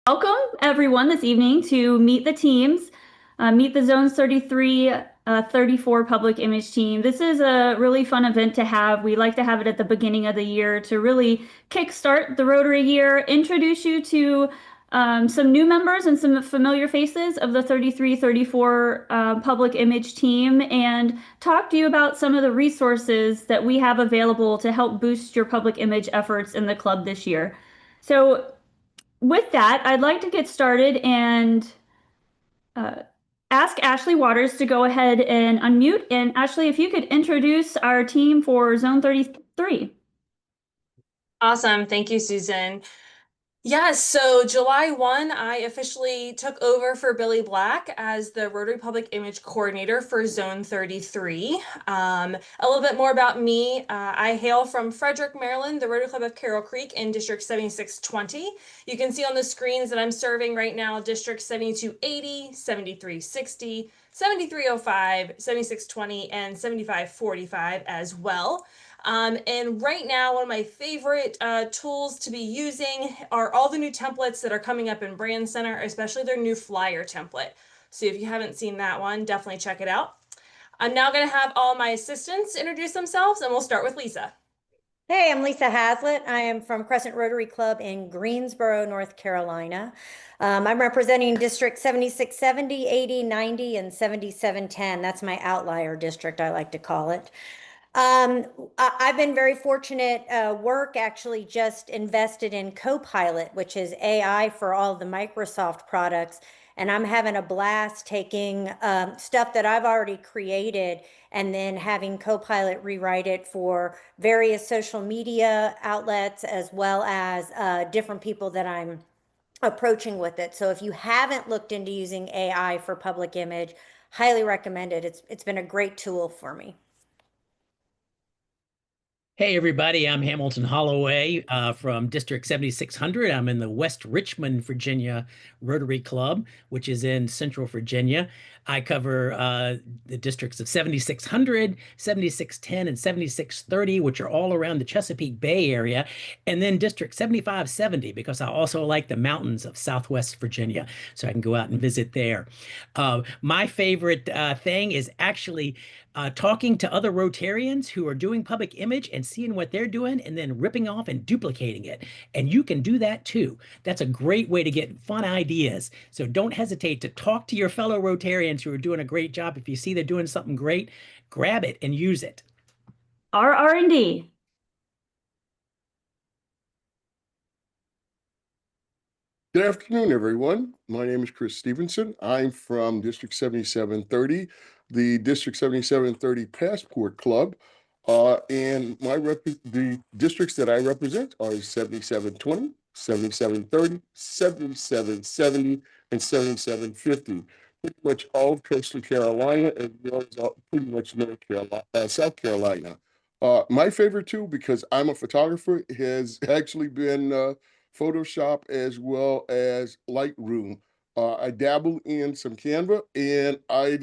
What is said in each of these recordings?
Welcome everyone this evening to meet the teams, meet the Zones 33, 34 public image team. This is a really fun event to have. We like to have it at the beginning of the year to really kickstart the Rotary year, introduce you to some new members and some familiar faces of the 33, 34 public image team, and talk to you about some of the resources that we have available to help boost your public image efforts in the club this year. So with that, I'd like to get started and uh, ask Ashley Waters to go ahead and unmute. And Ashley, if you could introduce our team for Zone 33. Awesome. Thank you, Susan. Yes, so July 1, I officially took over for Billy Black as the Rotary Public Image Coordinator for Zone 33. A little bit more about me. I hail from Frederick, Maryland, the Rotary Club of Carroll Creek in District 7620. You can see on the screens that I'm serving right now District 7280, 7360, 7305, 7620, and 7545 as well. And right now, one of my favorite tools to be using are all the new templates that are coming up in Brand Center, especially their new flyer template. So if you haven't seen that one, definitely check it out. I'm now going to have all my assistants introduce themselves, and we'll start with Lisa. Hey, I'm Lisa Hazlitt. I am from Crescent Rotary Club in Greensboro, North Carolina. I'm representing District 7670, 80, 90, and 7710. That's my outlier district, I like to call it. I've been very fortunate. Work actually just invested in Copilot, which is AI for all the Microsoft products. And I'm having a blast taking stuff that I've already created and then having Copilot rewrite it for various social media outlets as well as different people that I'm approaching with it. So if you haven't looked into using AI for public image, highly recommend it. It's been a great tool for me. Hey, everybody, I'm Hamilton Holloway from District 7600. I'm in the West Richmond, Virginia Rotary Club, which is in Central Virginia. I cover the districts of 7600, 7610, and 7630, which are all around the Chesapeake Bay area, and then District 7570, because I also like the mountains of Southwest Virginia, so I can go out and visit there. My favorite thing is actually talking to other Rotarians who are doing public image and seeing what they're doing and then ripping off and duplicating it. And you can do that too. That's a great way to get fun ideas. So don't hesitate to talk to your fellow Rotarians who are doing a great job. If you see they're doing something great, grab it and use it. R&D. Good afternoon, everyone. My name is Chris Stevenson. I'm from District 7730, the District 7730 Passport Club. And the districts that I represent are 7720, 7730, 7770, and 7750. Pretty much all of Coastal Carolina, as well as pretty much North Carolina, South Carolina. My favorite tool, because I'm a photographer, has actually been Photoshop as well as Lightroom. I dabble in some Canva, and I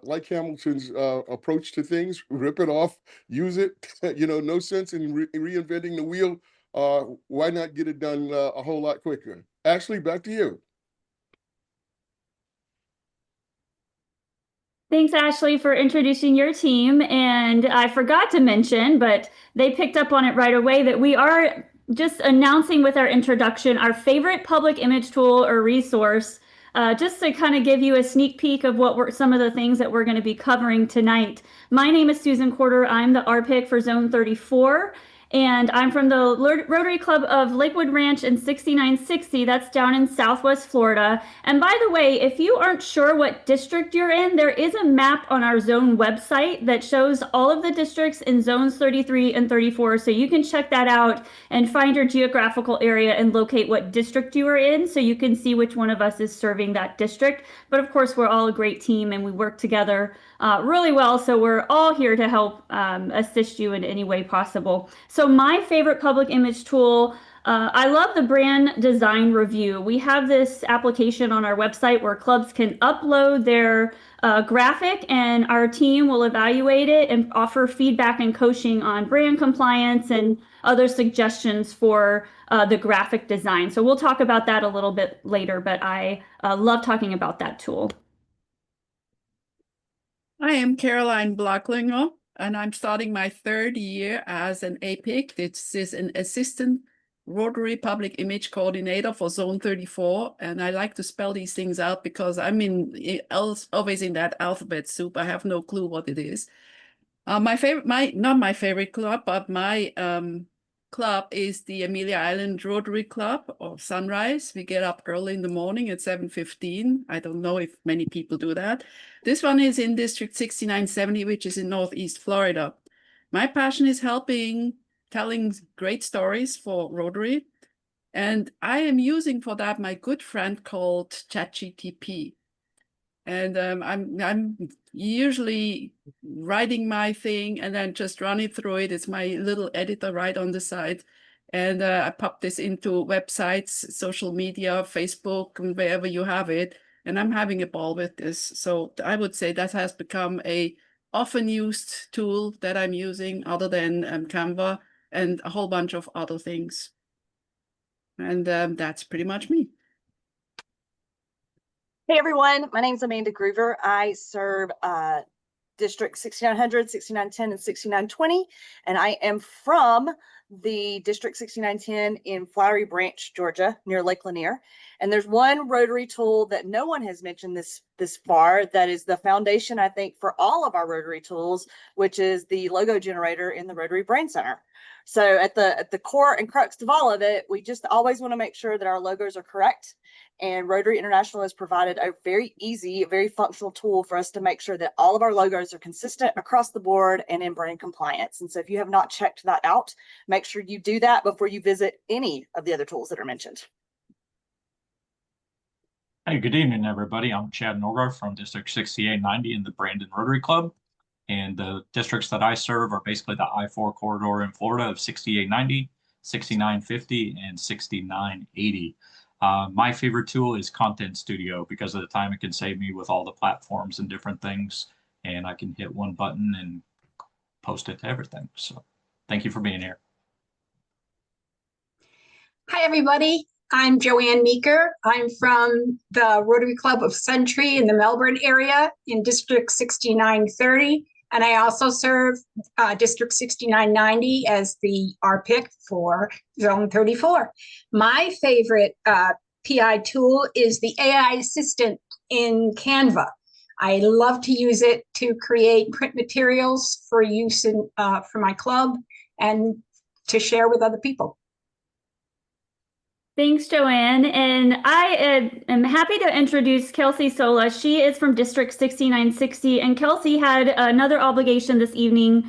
like Hamilton's approach to things. Rip it off, use it. No sense in reinventing the wheel. Why not get it done a whole lot quicker? Ashley, back to you. Thanks, Ashley, for introducing your team. And I forgot to mention, but they picked up on it right away, that we are just announcing with our introduction our favorite public image tool or resource, just to kind of give you a sneak peek of some of the things that we're going to be covering tonight. My name is Susan Corder. I'm the RPIC for Zone 34. And I'm from the Rotary Club of Lakewood Ranch in 6960. That's down in Southwest Florida. And by the way, if you aren't sure what district you're in, there is a map on our zone website that shows all of the districts in zones 33 and 34. So you can check that out and find your geographical area and locate what district you are in, so you can see which one of us is serving that district. But of course, we're all a great team and we work together really well. So we're all here to help assist you in any way possible. So my favorite public image tool I love the brand design review. We have this application on our website where clubs can upload their graphic, and our team will evaluate it and offer feedback and coaching on brand compliance and other suggestions for the graphic design. So we'll talk about that a little bit later, but I love talking about that tool. I am Caroline Blocklinger, and I'm starting my 3rd year as an APIC. This is an Assistant Rotary Public Image Coordinator for Zone 34, and I like to spell these things out because I'm always in that alphabet soup. I have no clue what it is. Not my favorite club, but my club is the Amelia Island Rotary Club or Sunrise. We get up early in the morning at 7:15. I don't know if many people do that. This one is in District 6970, which is in Northeast Florida. My passion is telling great stories for Rotary. And I am using for that my good friend called ChatGTP. And I'm usually writing my thing and then just running through it. It's my little editor right on the side. And I pop this into websites, social media, Facebook, and wherever you have it. And I'm having a ball with this. So I would say that has become a often used tool that I'm using other than Canva and a whole bunch of other things. And that's pretty much me. Hey everyone, my name is Amanda Groover. I serve District 6900, 6910, and 6920, and I am from the District 6910 in Flowery Branch, Georgia, near Lake Lanier. And there's one Rotary tool that no one has mentioned this far that is the foundation, I think, for all of our Rotary tools, which is the logo generator in the Rotary Brain Center. So at the core and crux of all of it, we just always want to make sure that our logos are correct. And Rotary International has provided a very easy, very functional tool for us to make sure that all of our logos are consistent across the board and in brand compliance. And so if you have not checked that out, make sure you do that before you visit any of the other tools that are mentioned. Hey, good evening, everybody. I'm Chad Norgard from District 6890 in the Brandon Rotary Club. And the districts that I serve are basically the I-4 corridor in Florida of 6890, 6950, and 6980. My favorite tool is Content Studio because of the time it can save me with all the platforms and different things. And I can hit one button and post it to everything. So thank you for being here. Hi, everybody. I'm Joanne Meeker. I'm from the Rotary Club of Century in the Melbourne area in District 6930. And I also serve District 6990 as the RPIC for Zone 34. My favorite PI tool is the AI assistant in Canva. I love to use it to create print materials for use in for my club and to share with other people. Thanks, Joanne. And I am happy to introduce Kelsey Sola. She is from District 6960, and Kelsey had another obligation this evening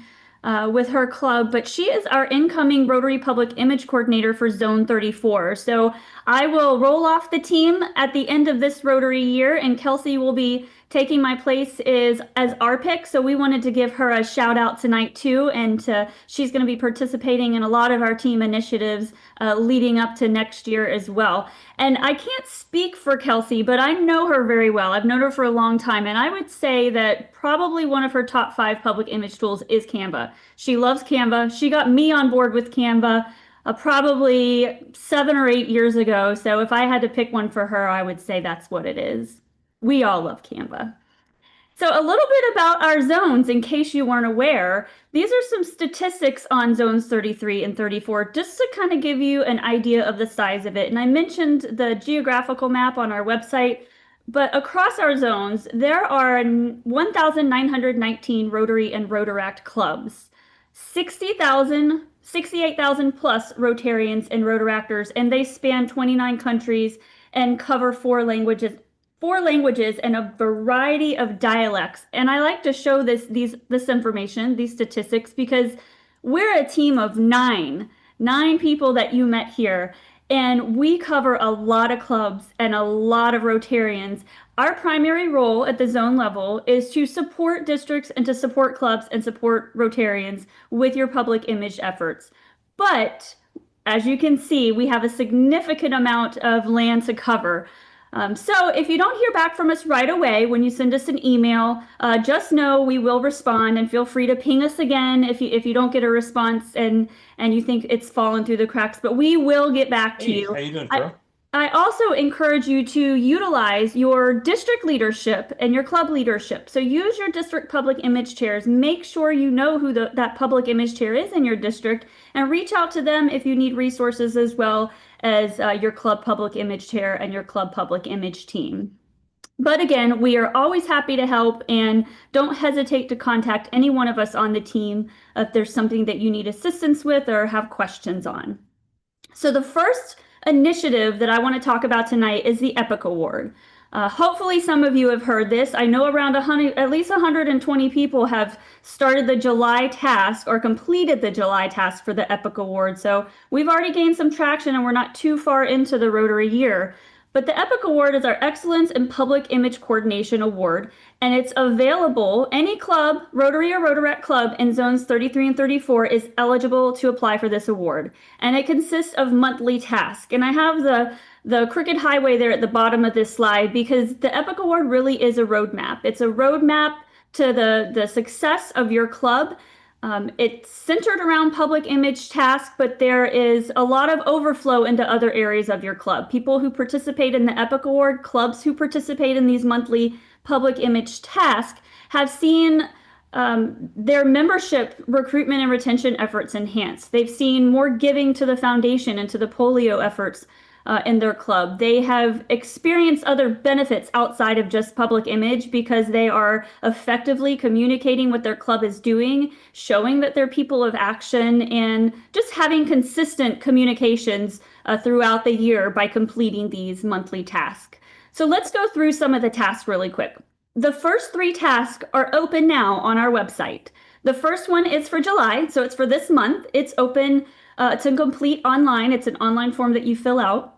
with her club, but she is our incoming Rotary Public Image Coordinator for Zone 34. So I will roll off the team at the end of this Rotary year, and Kelsey will be taking my place as ARPIC. So we wanted to give her a shout out tonight too, and she's going to be participating in a lot of our team initiatives leading up to next year as well. And I can't speak for Kelsey, but I know her very well. I've known her for a long time, and I would say that probably one of her top 5 public image tools is Canva. She loves Canva. She got me on board with Canva probably 7 or 8 years ago. So if I had to pick one for her, I would say that's what it is. We all love Canva. So a little bit about our zones, in case you weren't aware. These are some statistics on zones 33 and 34, just to kind of give you an idea of the size of it. And I mentioned the geographical map on our website, but across our zones, there are 1,919 Rotary and Rotaract clubs, 68,000 plus Rotarians and Rotaractors, and they span 29 countries and cover 4 languages and a variety of dialects. And I like to show this information, these statistics, because we're a team of 9 people that you met here, and we cover a lot of clubs and a lot of Rotarians. Our primary role at the zone level is to support districts and to support clubs and support Rotarians with your public image efforts. But as you can see, we have a significant amount of land to cover. So if you don't hear back from us right away when you send us an email, just know we will respond, and feel free to ping us again if you don't get a response and you think it's fallen through the cracks, but we will get back to you. How you doing, bro? I also encourage you to utilize your district leadership and your club leadership. So use your district public image chairs. Make sure you know who that public image chair is in your district, and reach out to them if you need resources, as well as your club public image chair and your club public image team. But again, we are always happy to help, and don't hesitate to contact any one of us on the team if there's something that you need assistance with or have questions on. So the first initiative that I want to talk about tonight is the EPIC Award. Hopefully some of you have heard this. I know around at least 120 people have started the July task or completed the July task for the EPIC Award. So we've already gained some traction, and we're not too far into the Rotary year. But the EPIC Award is our Excellence in Public Image Coordination Award, and it's available. Any club, Rotary or Rotarette club in zones 33 and 34 is eligible to apply for this award. And it consists of monthly tasks. And I have the crooked highway there at the bottom of this slide because the EPIC Award really is a roadmap. It's a roadmap to the success of your club. It's centered around public image tasks, but there is a lot of overflow into other areas of your club. People who participate in the EPIC Award, clubs who participate in these monthly public image tasks have seen their membership recruitment and retention efforts enhanced. They've seen more giving to the foundation and to the polio efforts in their club. They have experienced other benefits outside of just public image because they are effectively communicating what their club is doing, showing that they're people of action, and just having consistent communications throughout the year by completing these monthly tasks. So let's go through some of the tasks really quick. The first 3 tasks are open now on our website. The first one is for July, so it's for this month. It's open to complete online. It's an online form that you fill out.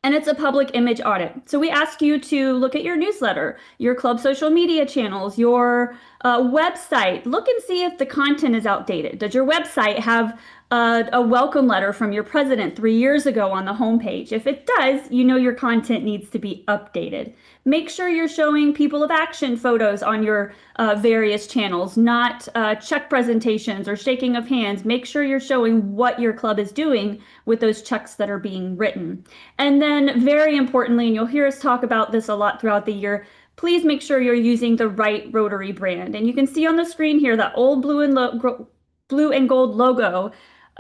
And it's a public image audit. So we ask you to look at your newsletter, your club social media channels, your website. Look and see if the content is outdated. Does your website have a welcome letter from your president 3 years ago on the homepage? If it does, you know your content needs to be updated. Make sure you're showing people of action photos on your various channels, not check presentations or shaking of hands. Make sure you're showing what your club is doing with those checks that are being written. And then very importantly, and you'll hear us talk about this a lot throughout the year, please make sure you're using the right Rotary brand. And you can see on the screen here that old blue and gold logo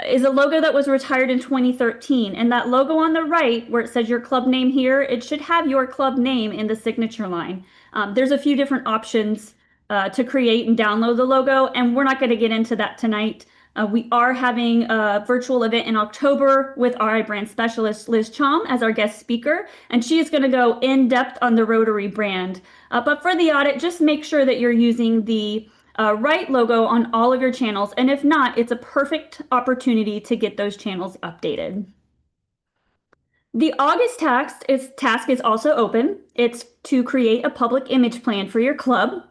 is a logo that was retired in 2013. And that logo on the right, where it says your club name here, it should have your club name in the signature line. There's a few different options to create and download the logo, and we're not going to get into that tonight. We are having a virtual event in October with RI brand specialist Liz Chom as our guest speaker, and she is going to go in depth on the Rotary brand. But for the audit, just make sure that you're using the right logo on all of your channels, and if not, it's a perfect opportunity to get those channels updated. The August task is also open. It's to create a public image plan for your club.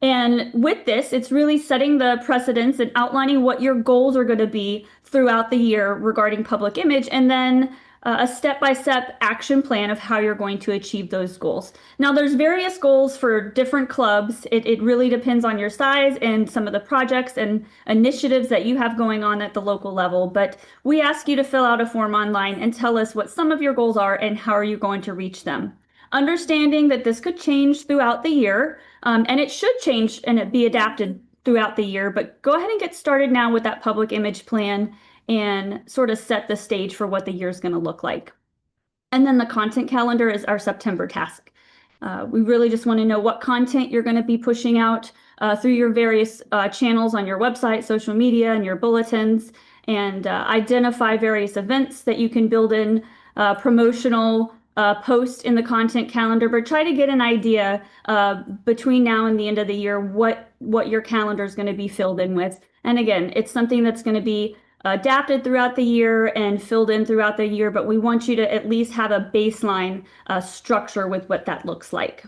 And with this, it's really setting the precedents and outlining what your goals are going to be throughout the year regarding public image, and then a step-by-step action plan of how you're going to achieve those goals. Now, there's various goals for different clubs. It really depends on your size and some of the projects and initiatives that you have going on at the local level. But we ask you to fill out a form online and tell us what some of your goals are and how are you going to reach them. Understanding that this could change throughout the year, and it should change and it be adapted throughout the year, but go ahead and get started now with that public image plan and sort of set the stage for what the year is going to look like. And then the content calendar is our September task. We really just want to know what content you're going to be pushing out through your various channels on your website, social media, and your bulletins, and identify various events that you can build in, promotional post in the content calendar, but try to get an idea between now and the end of the year what your calendar is going to be filled in with. And again, it's something that's going to be adapted throughout the year and filled in throughout the year, but we want you to at least have a baseline structure with what that looks like.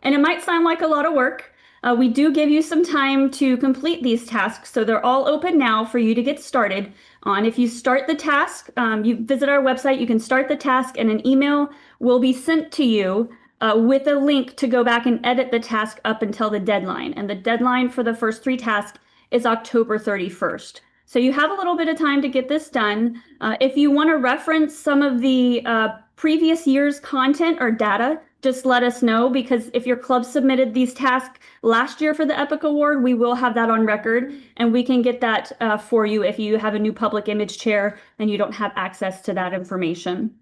And it might sound like a lot of work, We do give you some time to complete these tasks, so they're all open now for you to get started on. If you start the task, you visit our website, you can start the task, and an email will be sent to you with a link to go back and edit the task up until the deadline. And the deadline for the first 3 tasks is October 31st. So you have a little bit of time to get this done. If you want to reference some of the previous year's content or data, just let us know, because if your club submitted these tasks last year for the EPIC Award, we will have that on record, and we can get that for you if you have a new public image chair and you don't have access to that information.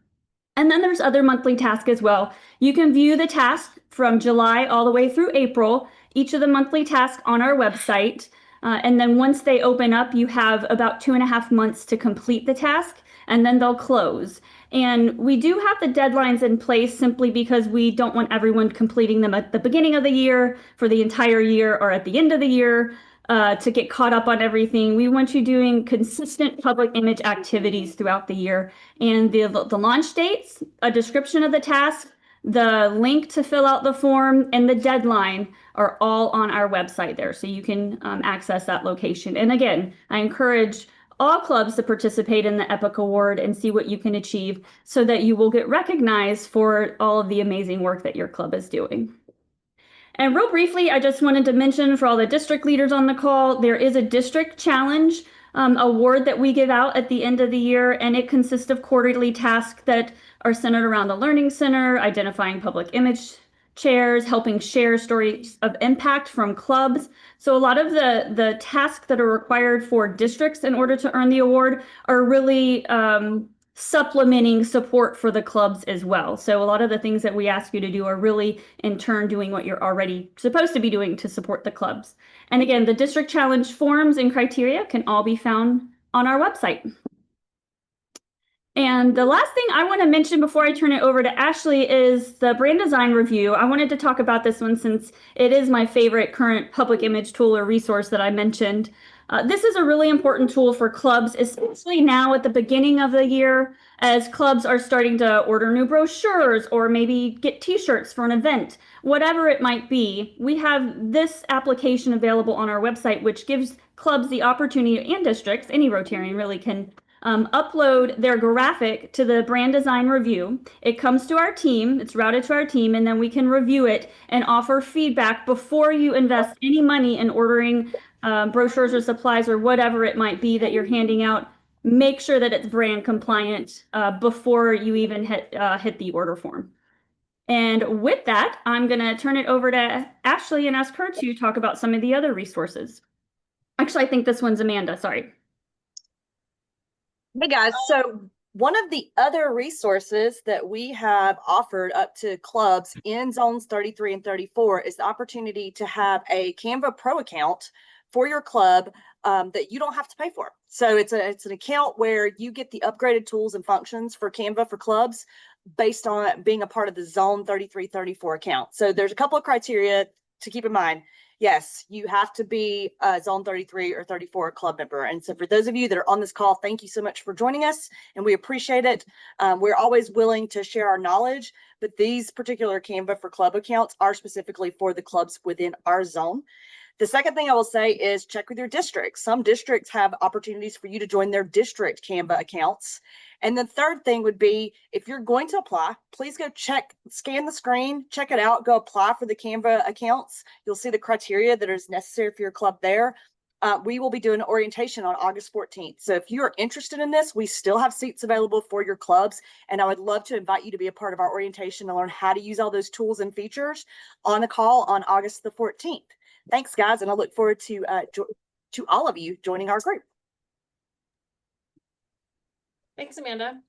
And then there's other monthly tasks as well. You can view the task from July all the way through April, each of the monthly tasks on our website. And then once they open up, you have about 2.5 months to complete the task, and then they'll close. And we do have the deadlines in place simply because we don't want everyone completing them at the beginning of the year for the entire year or at the end of the year to get caught up on everything. We want you doing consistent public image activities throughout the year. And the launch dates, a description of the task, the link to fill out the form, and the deadline are all on our website there, so you can access that location. And again, I encourage all clubs to participate in the EPIC Award and see what you can achieve so that you will get recognized for all of the amazing work that your club is doing. And real briefly, I just wanted to mention for all the district leaders on the call, there is a district challenge award that we give out at the end of the year, and it consists of quarterly tasks that are centered around the Learning Center, identifying public image chairs, helping share stories of impact from clubs. So a lot of the tasks that are required for districts in order to earn the award are really supplementing support for the clubs as well. So a lot of the things that we ask you to do are really in turn doing what you're already supposed to be doing to support the clubs. And again, the district challenge forms and criteria can all be found on our website. And the last thing I want to mention before I turn it over to Ashley is the brand design review. I wanted to talk about this one since it is my favorite current public image tool or resource that I mentioned. This is a really important tool for clubs, especially now at the beginning of the year, as clubs are starting to order new brochures or maybe get t-shirts for an event, whatever it might be. We have this application available on our website, which gives clubs the opportunity, and districts, any Rotarian really can upload their graphic to the brand design review. It comes to our team, it's routed to our team, and then we can review it and offer feedback before you invest any money in ordering brochures or supplies or whatever it might be that you're handing out. Make sure that it's brand compliant before you even hit the order form. And with that, I'm going to turn it over to Ashley and ask her to talk about some of the other resources. Actually, I think this one's Amanda, sorry. Hey guys, so one of the other resources that we have offered up to clubs in zones 33 and 34 is the opportunity to have a Canva Pro account for your club that you don't have to pay for. So it's an account where you get the upgraded tools and functions for Canva for clubs based on being a part of the zone 33-34 account. So there's a couple of criteria to keep in mind. Yes, you have to be a zone 33 or 34 club member. And so for those of you that are on this call, thank you so much for joining us, and we appreciate it. We're always willing to share our knowledge, but these particular Canva for club accounts are specifically for the clubs within our zone. The second thing I will say is check with your district. Some districts have opportunities for you to join their district Canva accounts. And the third thing would be, if you're going to apply, please go scan the screen, check it out, go apply for the Canva accounts. You'll see the criteria that is necessary for your club there. We will be doing an orientation on August 14th. So if you are interested in this, we still have seats available for your clubs. And I would love to invite you to be a part of our orientation and learn how to use all those tools and features on the call on August the 14th. Thanks, guys, and I look forward to all of you joining our group. Thanks, Amanda.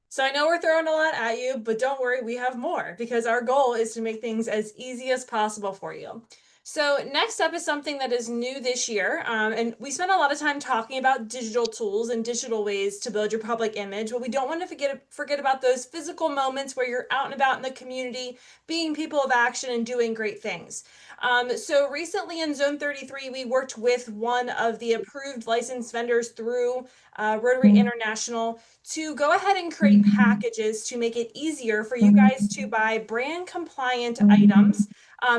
So I know we're throwing a lot at you, but don't worry, we have more, because our goal is to make things as easy as possible for you. So next up is something that is new this year, and we spent a lot of time talking about digital tools and digital ways to build your public image, but we don't want to forget about those physical moments where you're out and about in the community, being people of action and doing great things. So recently in Zone 33, we worked with one of the approved licensed vendors through Rotary International, to go ahead and create packages to make it easier for you guys to buy brand compliant items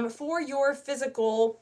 for your physical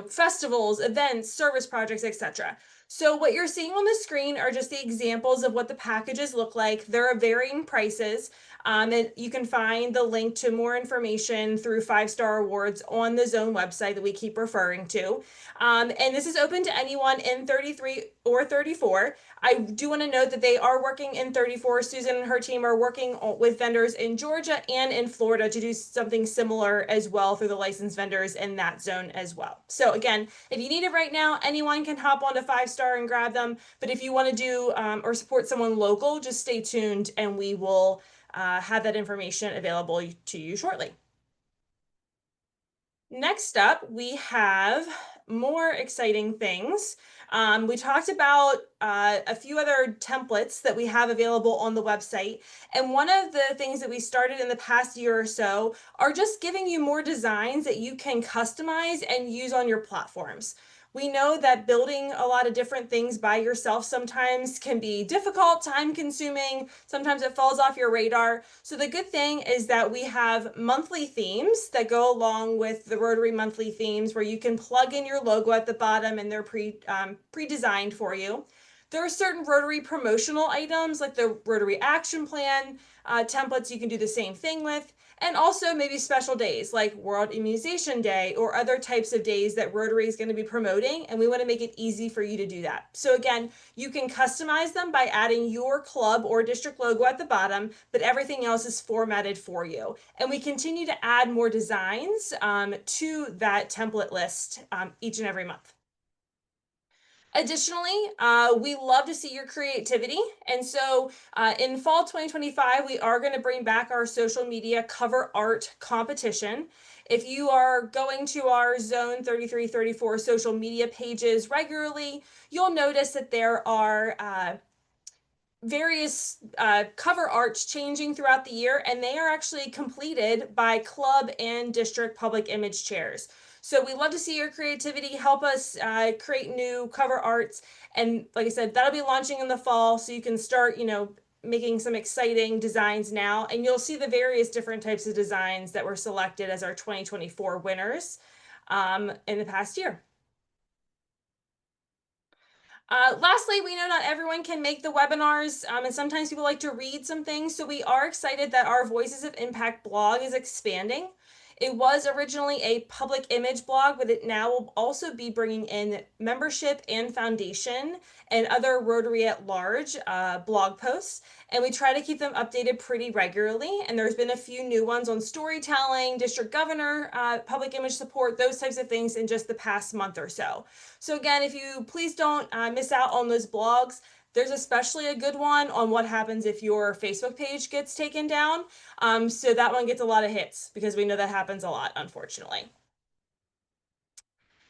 festivals, events, service projects, etc. So what you're seeing on the screen are just the examples of what the packages look like. There are varying prices. And you can find the link to more information through 5-star awards on the Zone website that we keep referring to. And this is open to anyone in 33 or 34. I do want to note that they are working in 34. Susan and her team are working with vendors in Georgia and in Florida to do something similar as well through the licensed vendors in that zone as well. So again, if you need it right now, anyone can hop onto 5-star and grab them. But if you want to do or support someone local, just stay tuned and we will have that information available to you shortly. Next up, we have more exciting things. We talked about a few other templates that we have available on the website. And one of the things that we started in the past year or so are just giving you more designs that you can customize and use on your platforms. We know that building a lot of different things by yourself sometimes can be difficult, time consuming, sometimes it falls off your radar. So the good thing is that we have monthly themes that go along with the Rotary monthly themes where you can plug in your logo at the bottom and they're pre-designed for you. There are certain Rotary promotional items like the Rotary Action Plan templates you can do the same thing with. And also maybe special days like World Immunization Day or other types of days that Rotary is going to be promoting, and we want to make it easy for you to do that. So again, you can customize them by adding your club or district logo at the bottom, but everything else is formatted for you. And we continue to add more designs to that template list each and every month. Additionally, we love to see your creativity. And so in fall 2025, we are going to bring back our social media cover art competition. If you are going to our Zone 33, 34 social media pages regularly, you'll notice that there are various cover arts changing throughout the year, and they are actually completed by club and district public image chairs. So we love to see your creativity. Help us create new cover arts. And like I said, that'll be launching in the fall. So you can start, making some exciting designs now. And you'll see the various different types of designs that were selected as our 2024 winners in the past year. Lastly, we know not everyone can make the webinars, and sometimes people like to read some things. So we are excited that our Voices of Impact blog is expanding. It was originally a public image blog, but it now will also be bringing in membership and foundation and other Rotary at large blog posts. And we try to keep them updated pretty regularly. And there's been a few new ones on storytelling, district governor, public image support, those types of things in just the past month or so. So again, if you please don't miss out on those blogs. There's especially a good one on what happens if your Facebook page gets taken down. So that one gets a lot of hits because we know that happens a lot, unfortunately.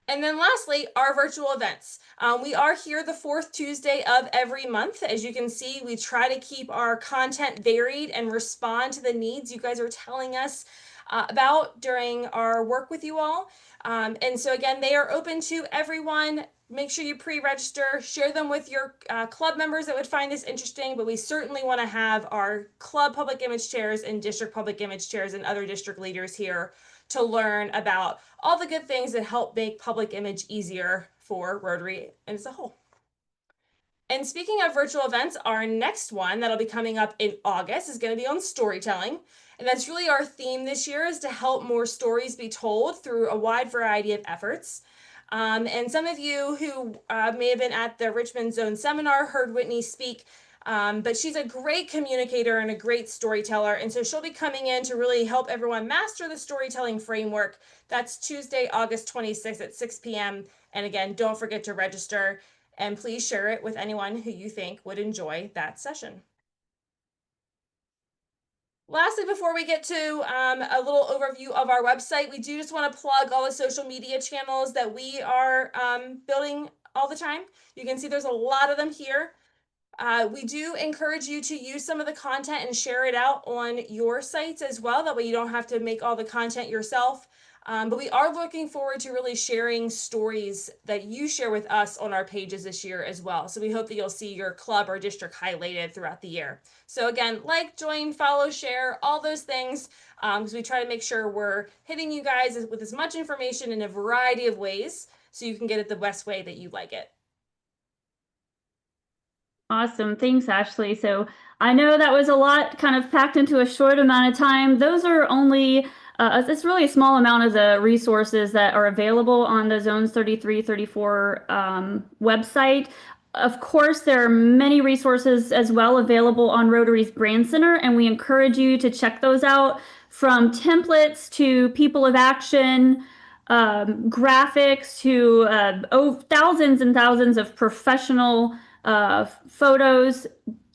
And then lastly, our virtual events. We are here the fourth Tuesday of every month. As you can see, we try to keep our content varied and respond to the needs you guys are telling us about during our work with you all. And so again, they are open to everyone. Make sure you pre-register, share them with your club members that would find this interesting, but we certainly want to have our club public image chairs and district public image chairs and other district leaders here to learn about all the good things that help make public image easier for Rotary as a whole. And speaking of virtual events, our next one that'll be coming up in August is going to be on storytelling. And that's really our theme this year, is to help more stories be told through a wide variety of efforts. And some of you who may have been at the Richmond Zone seminar heard Whitney speak, but she's a great communicator and a great storyteller. And so she'll be coming in to really help everyone master the storytelling framework. That's Tuesday, August 26th at 6 p.m. And again, don't forget to register, and please share it with anyone who you think would enjoy that session. Lastly, before we get to a little overview of our website, we do just want to plug all the social media channels that we are building all the time. You can see there's a lot of them here. We do encourage you to use some of the content and share it out on your sites as well. That way you don't have to make all the content yourself. But we are looking forward to really sharing stories that you share with us on our pages this year as well. So we hope that you'll see your club or district highlighted throughout the year. So again, like, join, follow, share, all those things, because we try to make sure we're hitting you guys with as much information in a variety of ways so you can get it the best way that you like it. Awesome. Thanks, Ashley. So I know that was a lot kind of packed into a short amount of time. Those are only, it's really a small amount of the resources that are available on the Zones 33, 34 website. Of course, there are many resources as well available on Rotary's Brand Center, and we encourage you to check those out, from templates to people of action, graphics to thousands and thousands of professional photos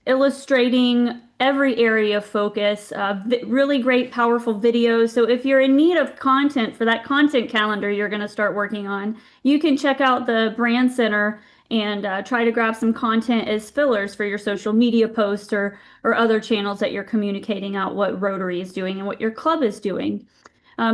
illustrating every area of focus, really great, powerful videos. So if you're in need of content for that content calendar you're going to start working on, you can check out the Brand Center and try to grab some content as fillers for your social media posts or other channels that you're communicating out what Rotary is doing and what your club is doing.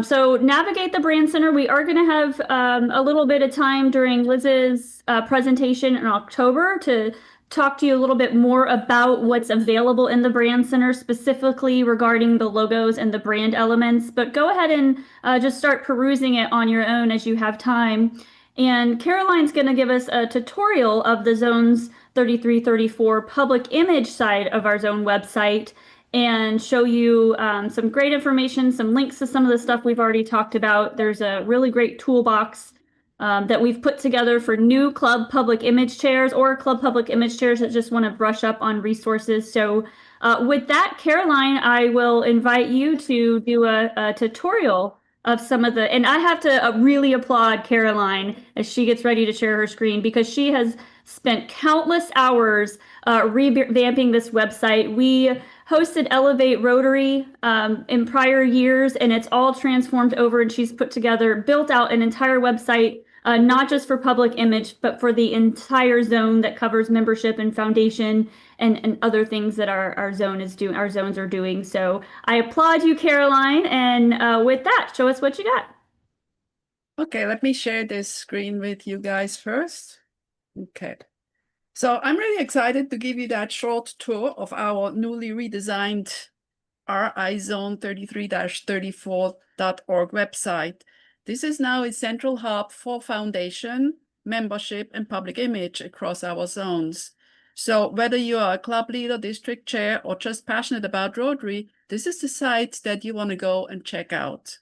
So navigate the Brand Center. We are going to have a little bit of time during Liz's presentation in October to talk to you a little bit more about what's available in the Brand Center, specifically regarding the logos and the brand elements. But go ahead and just start perusing it on your own as you have time. And Caroline's going to give us a tutorial of the Zones 33, 34 public image side of our zone website, and show you some great information, some links to some of the stuff we've already talked about. There's a really great toolbox that we've put together for new club public image chairs or club public image chairs that just want to brush up on resources. So with that, Caroline, I will invite you to do a tutorial of some of the, and I have to really applaud Caroline as she gets ready to share her screen, because she has spent countless hours revamping this website. We hosted Elevate Rotary in prior years, and it's all transformed over, and she's put together, built out an entire website, not just for public image, but for the entire zone that covers membership and foundation and other things that our zones are doing. So I applaud you, Caroline, and with that, show us what you got. Okay, let me share this screen with you guys first. Okay. So I'm really excited to give you that short tour of our newly redesigned rizone33-34.org website. This is now a central hub for foundation, membership, and public image across our zones. So whether you are a club leader, district chair, or just passionate about Rotary, this is the site that you want to go and check out.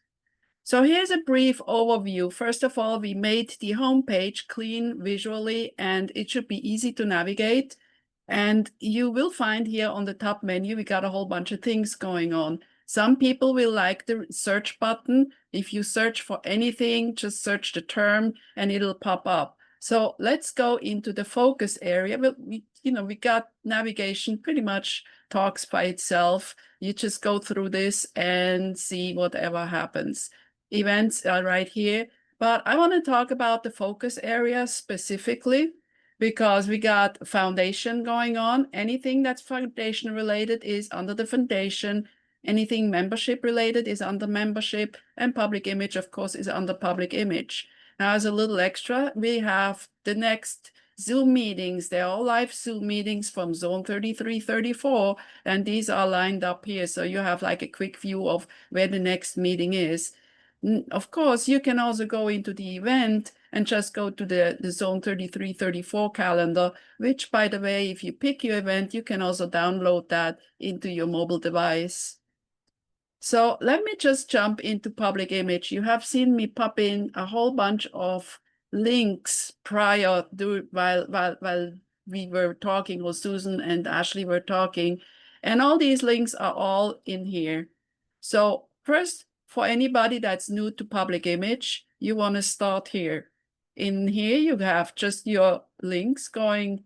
So here's a brief overview. First of all, we made the homepage clean visually, and it should be easy to navigate. And you will find here on the top menu, we got a whole bunch of things going on. Some people will like the search button. If you search for anything, just search the term and it'll pop up. So let's go into the focus area. We got navigation pretty much talks by itself. You just go through this and see whatever happens. Events are right here, but I want to talk about the focus area specifically, because we got foundation going on. Anything that's foundation related is under the foundation. Anything membership related is under membership, and public image, of course, is under public image. Now, as a little extra, we have the next Zoom meetings. They're all live Zoom meetings from Zone 33, 34, and these are lined up here. So you have like a quick view of where the next meeting is. Of course, you can also go into the event and just go to the Zone 33, 34 calendar, which, by the way, if you pick your event, you can also download that into your mobile device. So let me just jump into public image. You have seen me pop in a whole bunch of links prior to while we were talking, or Susan and Ashley were talking, and all these links are all in here. So first, for anybody that's new to public image, you want to start here. In here, you have just your links going,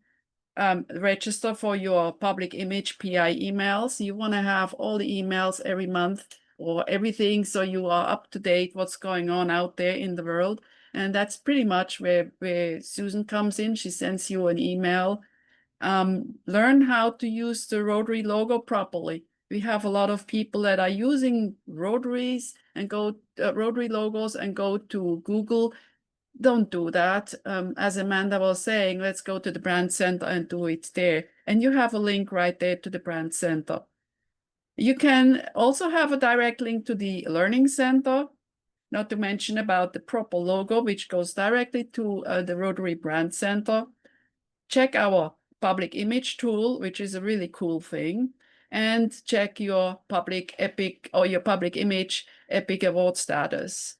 register for your public image PI emails. You want to have all the emails every month or everything, so you are up to date what's going on out there in the world. And that's pretty much where Susan comes in. She sends you an email. Learn how to use the Rotary logo properly. We have a lot of people that are using Rotaries and Rotary logos and go to Google. Don't do that. As Amanda was saying, let's go to the brand center and do it there. And you have a link right there to the brand center. You can also have a direct link to the learning center, not to mention about the proper logo, which goes directly to the Rotary brand center. Check our public image tool, which is a really cool thing, and check your public EPIC or your public image EPIC award status.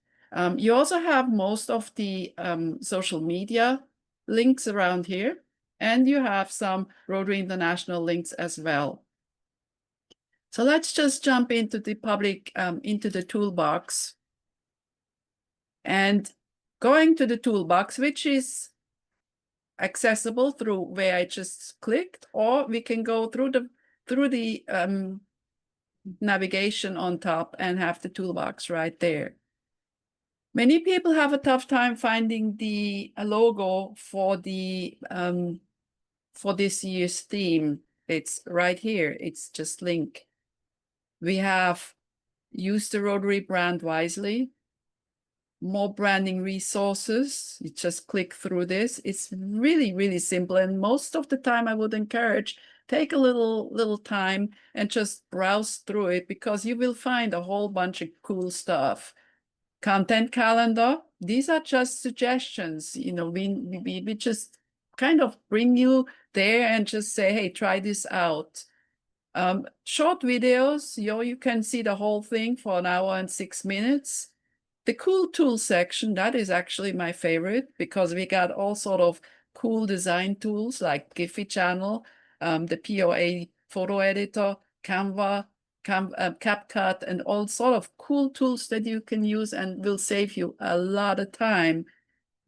You also have most of the social media links around here, and you have some Rotary International links as well. So let's just jump into the public, into the toolbox. And going to the toolbox, which is accessible through where I just clicked, or we can go through the navigation on top and have the toolbox right there. Many people have a tough time finding the logo for the for this year's theme. It's right here. It's just link. We have use the Rotary brand wisely. More branding resources. You just click through this. It's really, really simple. And most of the time I would encourage, take a little time and just browse through it, because you will find a whole bunch of cool stuff. Content calendar. These are just suggestions. You know, we just kind of bring you there and just say, hey, try this out. Short videos, you can see the whole thing for 1 hour and 6 minutes. The cool tool section, that is actually my favorite, because we got all sort of cool design tools like Giphy channel, the POA photo editor, Canva, CapCut, and all sort of cool tools that you can use and will save you a lot of time.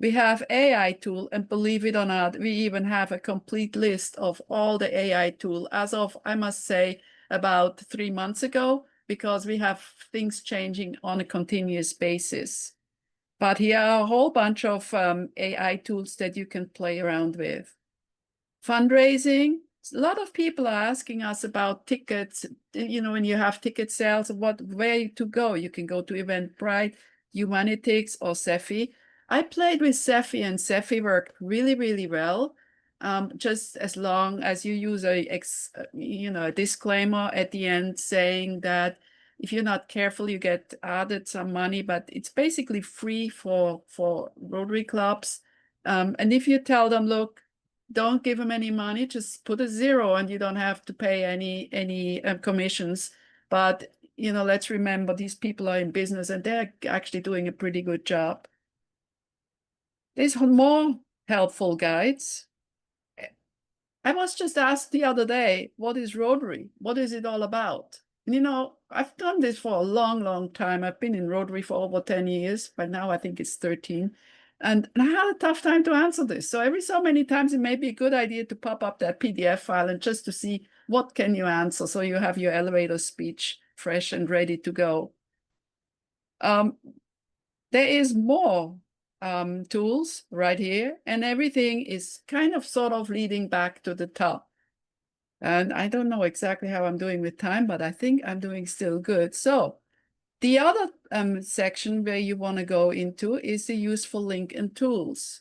We have AI tool, and believe it or not, we even have a complete list of all the AI tool as of, I must say, about 3 months ago, because we have things changing on a continuous basis. But here are a whole bunch of AI tools that you can play around with. Fundraising. A lot of people are asking us about tickets. You know, when you have ticket sales, where to go. You can go to Eventbrite, Humanitics, or Cephi. I played with Cephi, and Cephi worked really, really well. Just as long as you use a disclaimer at the end saying that if you're not careful, you get added some money, but it's basically free for Rotary clubs. And if you tell them, look, don't give them any money, just put a 0 and you don't have to pay any commissions. But, you know, let's remember these people are in business and they're actually doing a pretty good job. There's more helpful guides. I was just asked the other day, what is Rotary? What is it all about? And, you know, I've done this for a long, long time. I've been in Rotary for over 10 years. By now, I think it's 13. And I had a tough time to answer this. So every so many times, it may be a good idea to pop up that PDF file and just to see what can you answer, so you have your elevator speech fresh and ready to go. There is more tools right here, and everything is kind of sort of leading back to the top. And I don't know exactly how I'm doing with time, but I think I'm doing still good. So the other section where you want to go into is the useful link and tools.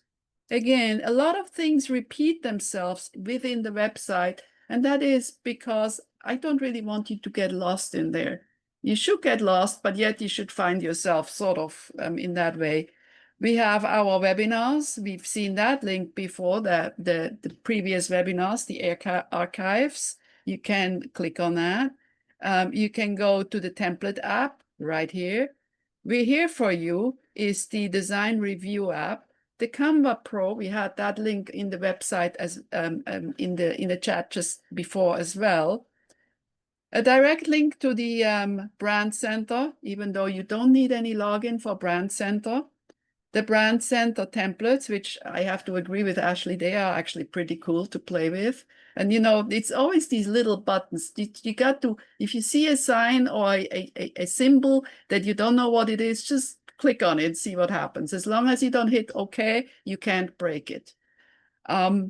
Again, a lot of things repeat themselves within the website, and that is because I don't really want you to get lost in there. You should get lost, but yet you should find yourself sort of in that way. We have our webinars. We've seen that link before, the previous webinars, the archives. You can click on that. You can go to the template app right here. We're here for you is the design review app. The Canva Pro, we had that link in the website as in the chat just before as well. A direct link to the Brand Center, even though you don't need any login for Brand Center. The Brand Center templates, which I have to agree with Ashley, they are actually pretty cool to play with. And, you know, it's always these little buttons. You got to, if you see a sign or a symbol that you don't know what it is, just click on it and see what happens. As long as you don't hit OK, you can't break it. The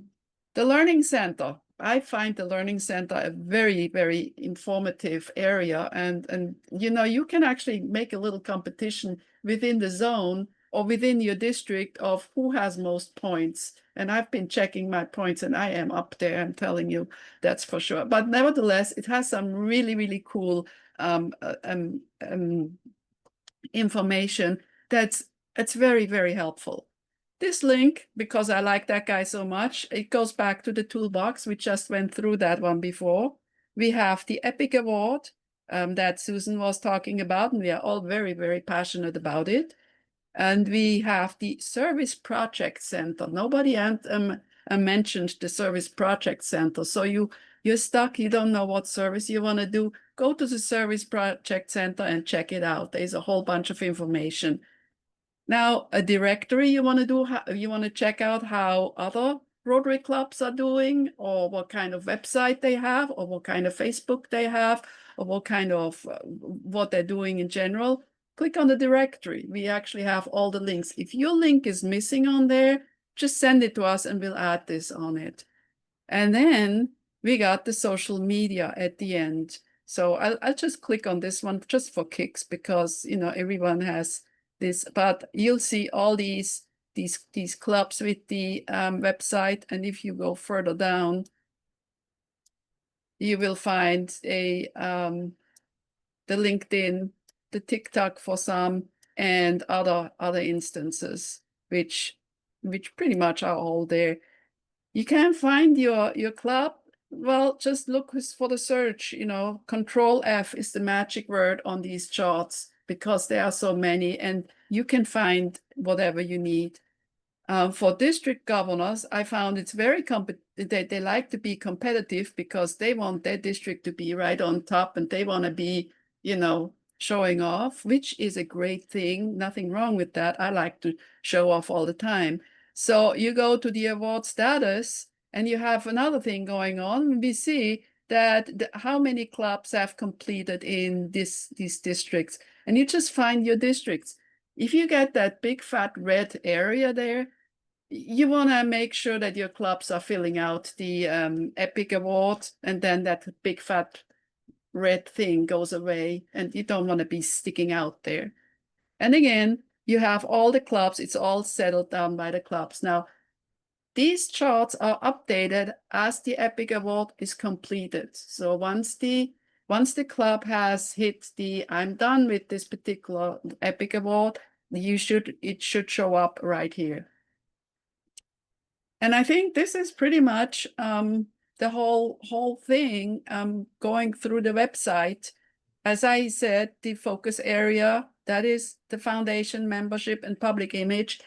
Learning Center. I find the Learning Center a very, very informative area. And you know, you can actually make a little competition within the zone or within your district of who has most points. And I've been checking my points and I am up there, I'm telling you, that's for sure. But nevertheless, it has some really, really cool information it's very, very helpful. This link, because I like that guy so much, it goes back to the toolbox. We just went through that one before. We have the EPIC Award that Susan was talking about, and we are all very, very passionate about it. And we have the Service Project Center. Nobody mentioned the Service Project Center. So you're stuck, you don't know what service you want to do. Go to the Service Project Center and check it out. There's a whole bunch of information. Now, a directory you want to do, you want to check out how other Rotary clubs are doing, or what kind of website they have, or what kind of Facebook they have, or what kind of what they're doing in general. Click on the directory. We actually have all the links. If your link is missing on there, just send it to us and we'll add this on it. And then we got the social media at the end. So I'll just click on this one just for kicks, because you know everyone has this, but you'll see all these clubs with the website. And if you go further down, you will find the LinkedIn, the TikTok for some, and other instances, which pretty much are all there. You can't find your club. Well, just look for the search, you know, Control F is the magic word on these charts, because there are so many and you can find whatever you need. For district governors, I found it's very they like to be competitive, because they want their district to be right on top and they want to be, you know, showing off, which is a great thing. Nothing wrong with that. I like to show off all the time. So you go to the award status and you have another thing going on. We see that how many clubs have completed in these districts, and you just find your districts. If you get that big fat red area there, you want to make sure that your clubs are filling out the EPIC Award, and then that big fat red thing goes away and you don't want to be sticking out there. And again, you have all the clubs, it's all settled down by the clubs. Now, these charts are updated as the EPIC Award is completed. So once the club has hit the I'm done with this particular EPIC Award, it should show up right here. And I think this is pretty much the whole thing going through the website. As I said, the focus area, that is the foundation, membership, and public image.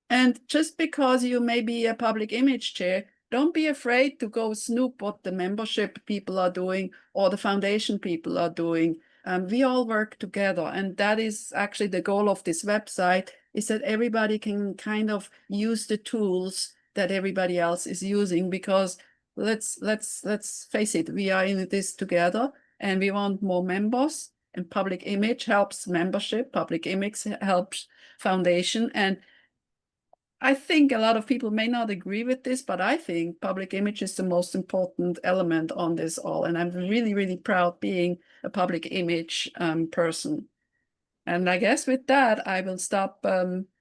And just because you may be a public image chair, don't be afraid to go snoop what the membership people are doing or the foundation people are doing. We all work together, and that is actually the goal of this website, is that everybody can kind of use the tools that everybody else is using, because let's face it, we are in this together and we want more members, and public image helps membership, public image helps foundation. And I think a lot of people may not agree with this, but I think public image is the most important element on this all. And I'm really, really proud being a public image person. And I guess with that, I will stop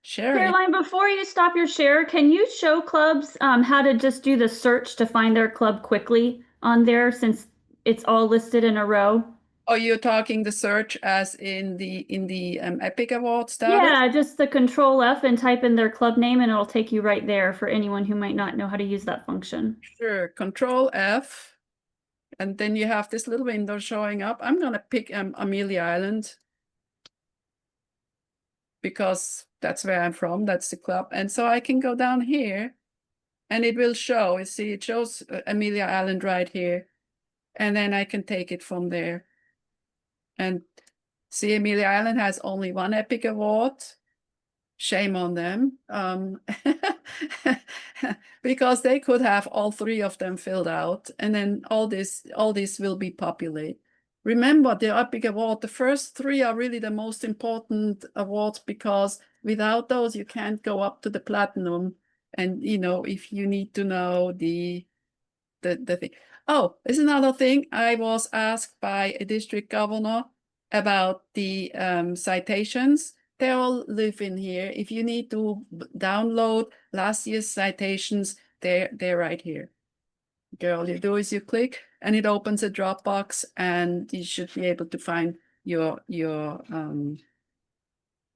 sharing. Caroline, before you stop your share, can you show clubs how to just do the search to find their club quickly on there, since it's all listed in a row? Oh, you're talking the search as in the EPIC Award status? Yeah, just the Control F and type in their club name and it'll take you right there for anyone who might not know how to use that function. Sure, Control F. And then you have this little window showing up. I'm going to pick Amelia Island, because that's where I'm from. That's the club. And so I can go down here and it will show. You see, it shows Amelia Island right here. And then I can take it from there. And see, Amelia Island has only one EPIC Award. Shame on them. Because they could have all three of them filled out, and then all this will be populated. Remember, the EPIC Award, the first three are really the most important awards, because without those, you can't go up to the platinum. And, you know, if you need to know the the thing. Oh, there's another thing. I was asked by a district governor about the citations. They all live in here. If you need to download last year's citations, they're right here. All you do is you click and it opens a Dropbox and you should be able to find your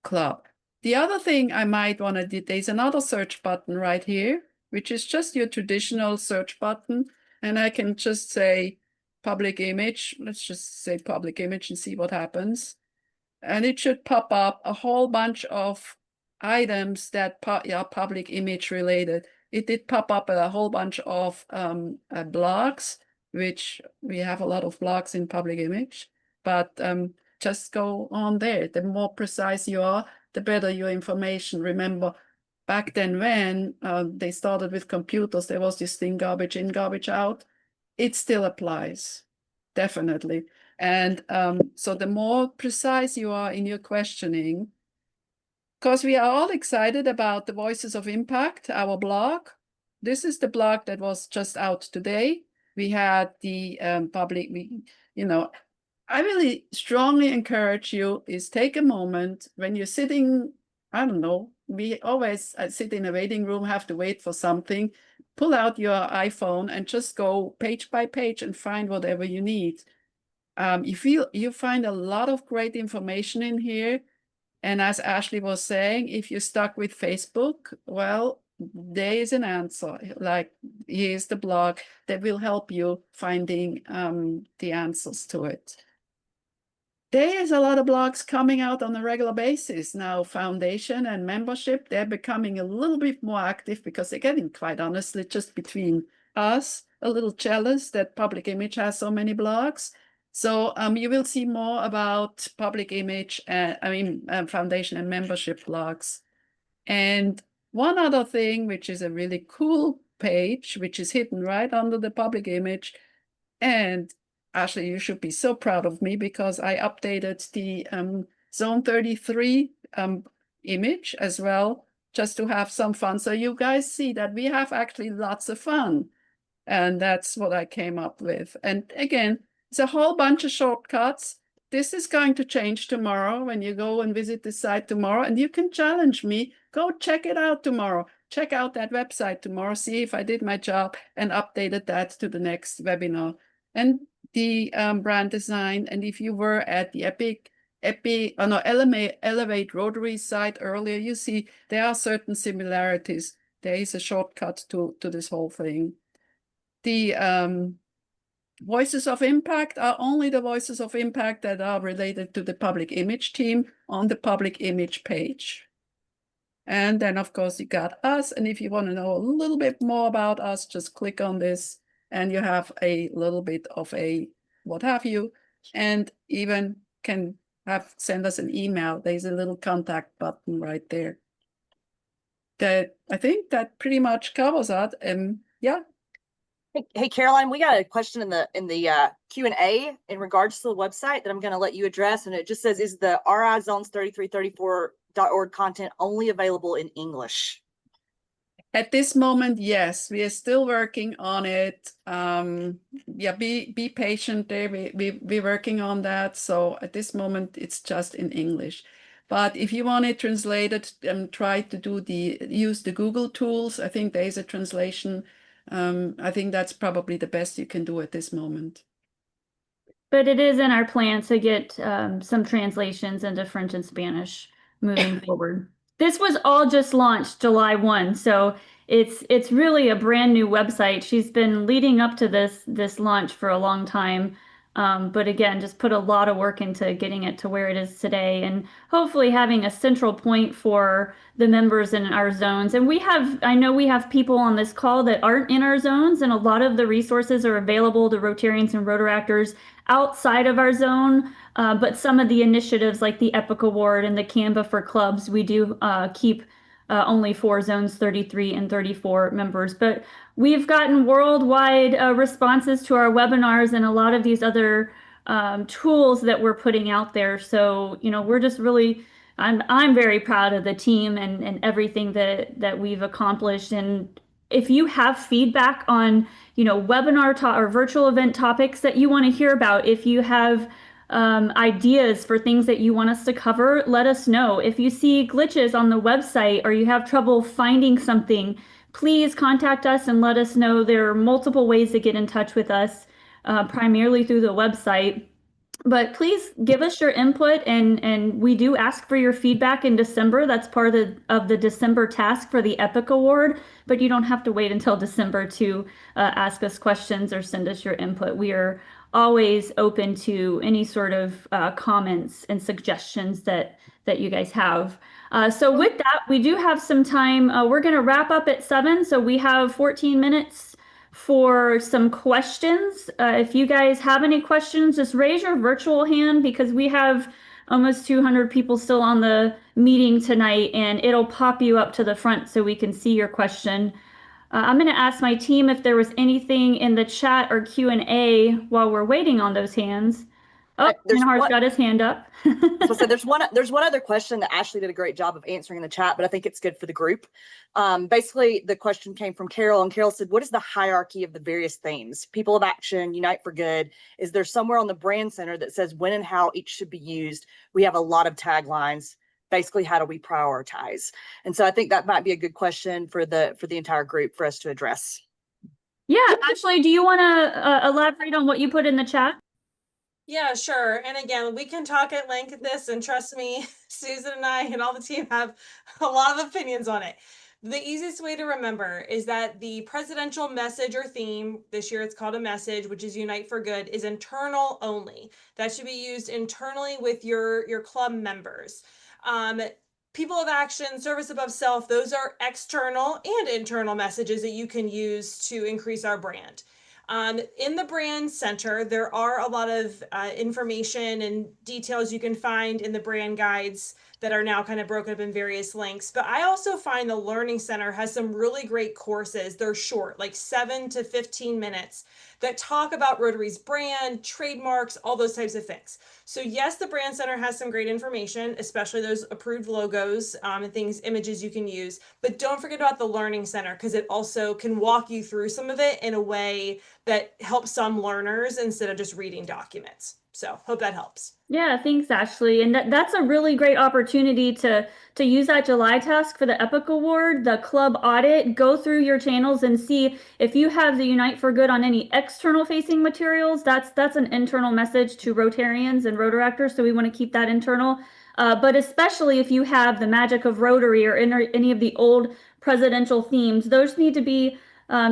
club. The other thing I might want to do, there's another search button right here, which is just your traditional search button. And I can just say public image. Let's just say public image and see what happens. And it should pop up a whole bunch of items that are public image related. It did pop up a whole bunch of blogs, which we have a lot of blogs in public image, but just go on there. The more precise you are, the better your information. Remember, back then when they started with computers, there was this thing, garbage in, garbage out. It still applies, definitely. And so the more precise you are in your questioning, because we are all excited about the Voices of Impact, our blog. This is the blog that was just out today. We had the public, I really strongly encourage you is take a moment when you're sitting, I don't know, we always sit in a waiting room, have to wait for something, pull out your iPhone and just go page by page and find whatever you need. You find a lot of great information in here. And as Ashley was saying, if you're stuck with Facebook, well, there is an answer. Like, here's the blog that will help you finding the answers to it. There is a lot of blogs coming out on a regular basis now. Foundation and membership, they're becoming a little bit more active because they're getting, quite honestly, just between us, a little jealous that Public Image has so many blogs. So you will see more about public image, foundation and membership blogs. And one other thing, which is a really cool page, which is hidden right under the public image. And Ashley, you should be so proud of me because I updated the Zone 33 image as well, just to have some fun. So you guys see that we have actually lots of fun. And that's what I came up with. And again, it's a whole bunch of shortcuts. This is going to change tomorrow when you go and visit the site tomorrow, and you can challenge me. Go check it out tomorrow. Check out that website tomorrow, see if I did my job and updated that to the next webinar. And the brand design, and if you were at the Elevate Rotary site earlier, you see there are certain similarities. There is a shortcut to this whole thing. The Voices of Impact are only the Voices of Impact that are related to the public image team on the public image page. And then, of course, you got us. And if you want to know a little bit more about us, just click on this and you have a little bit of a what have you, and even can send us an email. There's a little contact button right there. I think that pretty much covers that. Yeah. Hey, Caroline, we got a question in the Q&A in regards to the website that I'm going to let you address. And it just says, is the RIZones3334.org content only available in English? At this moment, yes, we are still working on it. Yeah, be patient there. We're working on that. So at this moment, it's just in English. But if you want it translated, try to use the Google tools. I think there is a translation. I think that's probably the best you can do at this moment. But it is in our plan to get some translations into French and Spanish moving forward. This was all just launched July 1, so it's really a brand new website. She's been leading up to this launch for a long time. But again, just put a lot of work into getting it to where it is today and hopefully having a central point for the members in our zones. And I know we have people on this call that aren't in our zones, and a lot of the resources are available to Rotarians and Rotaractors outside of our zone. But some of the initiatives like the EPIC Award and the Canva for clubs, we do keep only for zones 33 and 34 members. But we've gotten worldwide responses to our webinars and a lot of these other tools that we're putting out there. So, we're just really, I'm very proud of the team and everything that we've accomplished. And if you have feedback on, webinar or virtual event topics that you want to hear about, if you have ideas for things that you want us to cover, let us know. If you see glitches on the website or you have trouble finding something, please contact us and let us know. There are multiple ways to get in touch with us, primarily through the website. But please give us your input, and we do ask for your feedback in December. That's part of the December task for the EPIC Award, but you don't have to wait until December to ask us questions or send us your input. We are always open to any sort of comments and suggestions that you guys have. So with that, we do have some time. We're going to wrap up at 7, so we have 14 minutes for some questions. If you guys have any questions, just raise your virtual hand, because we have almost 200 people still on the meeting tonight, and it'll pop you up to the front so we can see your question. I'm going to ask my team if there was anything in the chat or Q&A while we're waiting on those hands. Oh, Menhar's got his hand up. So there's one other question that Ashley did a great job of answering in the chat, but I think it's good for the group. Basically, the question came from Carol, and Carol said, what is the hierarchy of the various themes? People of Action, Unite for Good. Is there somewhere on the brand center that says when and how each should be used? We have a lot of taglines. Basically, how do we prioritize? And so I think that might be a good question for the entire group for us to address. Yeah, Ashley, do you want to elaborate on what you put in the chat? Yeah, sure. And again, we can talk at length at this, and trust me, Susan and I and all the team have a lot of opinions on it. The easiest way to remember is that the presidential message or theme, this year it's called a message, which is Unite for Good, is internal only. That should be used internally with your club members. People of Action, Service Above Self, those are external and internal messages that you can use to increase our brand. In the brand center, there are a lot of information and details you can find in the brand guides that are now kind of broken up in various links. But I also find the Learning Center has some really great courses. They're short, like 7 to 15 minutes, that talk about Rotary's brand, trademarks, all those types of things. So yes, the brand center has some great information, especially those approved logos and things, images you can use. But don't forget about the Learning Center, because it also can walk you through some of it in a way that helps some learners instead of just reading documents. So hope that helps. Yeah, thanks, Ashley. And that's a really great opportunity to use that July task for the EPIC Award, the club audit. Go through your channels and see if you have the Unite for Good on any external facing materials. That's an internal message to Rotarians and Rotaractors, so we want to keep that internal. But especially if you have the Magic of Rotary or any of the old presidential themes, those need to be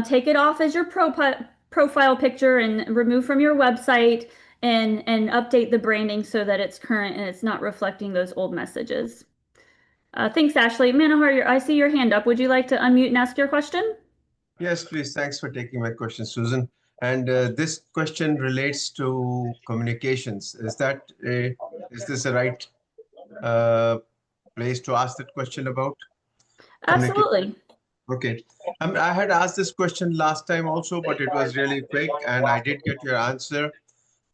take it off as your profile picture and remove from your website, and update the branding so that it's current and it's not reflecting those old messages. Thanks, Ashley. Menahar, I see your hand up. Would you like to unmute and ask your question? Yes, please. Thanks for taking my question, Susan. And this question relates to communications. Is this the right place to ask that question about? Absolutely. Okay. I had asked this question last time also, but it was really quick, and I did get your answer,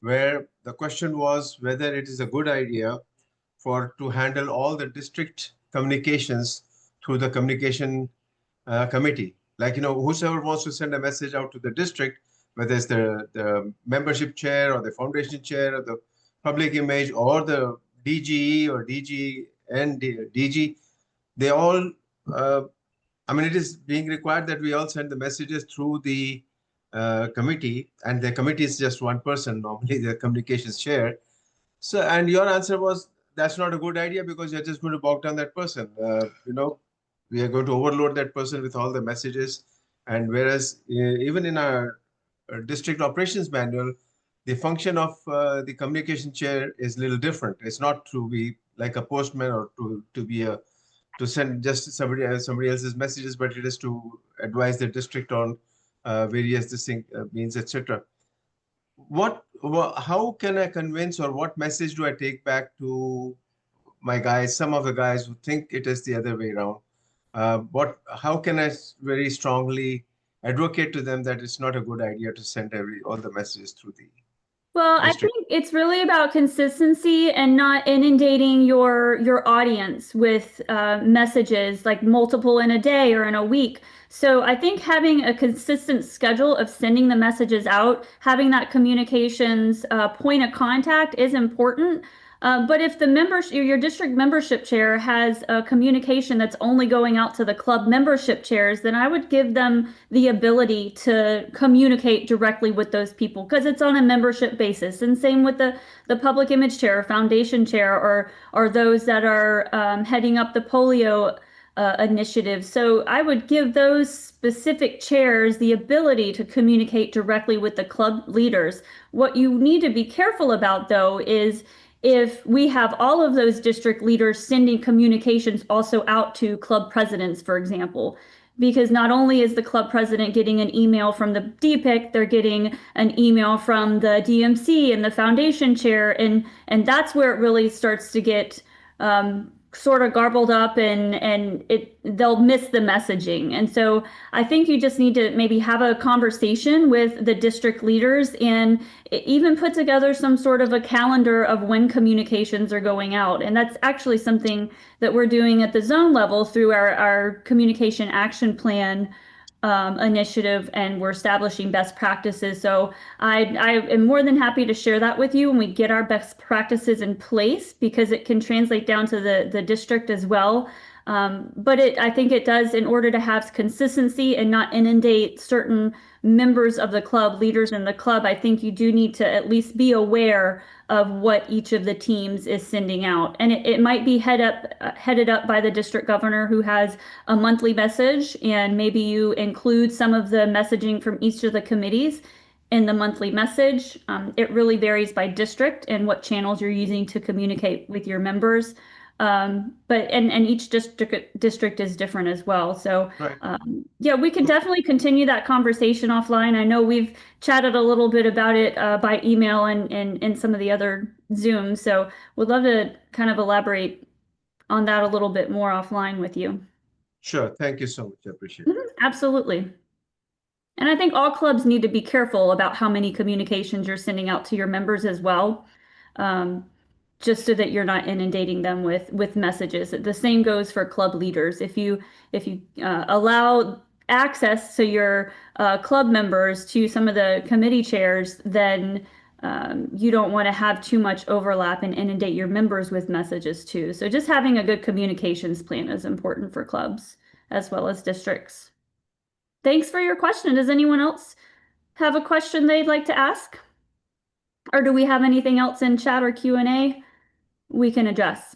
where the question was whether it is a good idea to handle all the district communications through the communication committee. Like, whosoever wants to send a message out to the district, whether it's the membership chair or the foundation chair or the public image or the DGE or DG and DG, they all, it is being required that we all send the messages through the committee, and the committee is just one person, normally the communications chair. So, and your answer was that's not a good idea because you're just going to bog down that person. We are going to overload that person with all the messages. And whereas even in our district operations manual, the function of the communication chair is a little different. It's not to be like a postman or to send just somebody else's messages, but it is to advise the district on various means, etc. How can I convince, or what message do I take back to my guys, some of the guys who think it is the other way around? How can I very strongly advocate to them that it's not a good idea to send all the messages through the Well, I district? think it's really about consistency and not inundating your audience with messages like multiple in a day or in a week. So I think having a consistent schedule of sending the messages out, having that communications point of contact is important. But if the your district membership chair has a communication that's only going out to the club membership chairs, then I would give them the ability to communicate directly with those people because it's on a membership basis. And same with the public image chair or foundation chair or those that are heading up the polio initiative. So I would give those specific chairs the ability to communicate directly with the club leaders. What you need to be careful about, though, is if we have all of those district leaders sending communications also out to club presidents, for example, because not only is the club president getting an email from the DPIC, they're getting an email from the DMC and the foundation chair, and that's where it really starts to get sort of garbled up and they'll miss the messaging. And so I think you just need to maybe have a conversation with the district leaders and even put together some sort of a calendar of when communications are going out. And that's actually something that we're doing at the zone level through our communication action plan initiative, and we're establishing best practices. So I am more than happy to share that with you when we get our best practices in place, because it can translate down to the district as well. But I think it does, in order to have consistency and not inundate certain members of the club, leaders in the club, I think you do need to at least be aware of what each of the teams is sending out. And it might be headed up by the district governor, who has a monthly message, and maybe you include some of the messaging from each of the committees in the monthly message. It really varies by district and what channels you're using to communicate with your members. But each district is different as well. So Right. yeah, we can definitely continue that conversation offline. I know we've chatted a little bit about it by email and some of the other Zooms. So would love to kind of elaborate on that a little bit more offline with you. Sure. Thank you so much. I appreciate it. Absolutely. And I think all clubs need to be careful about how many communications you're sending out to your members as well. Just so that you're not inundating them with messages. The same goes for club leaders. If you allow access to your club members to some of the committee chairs, then you don't want to have too much overlap and inundate your members with messages too. So just having a good communications plan is important for clubs as well as districts. Thanks for your question. Does anyone else have a question they'd like to ask? Or do we have anything else in chat or Q&A we can address?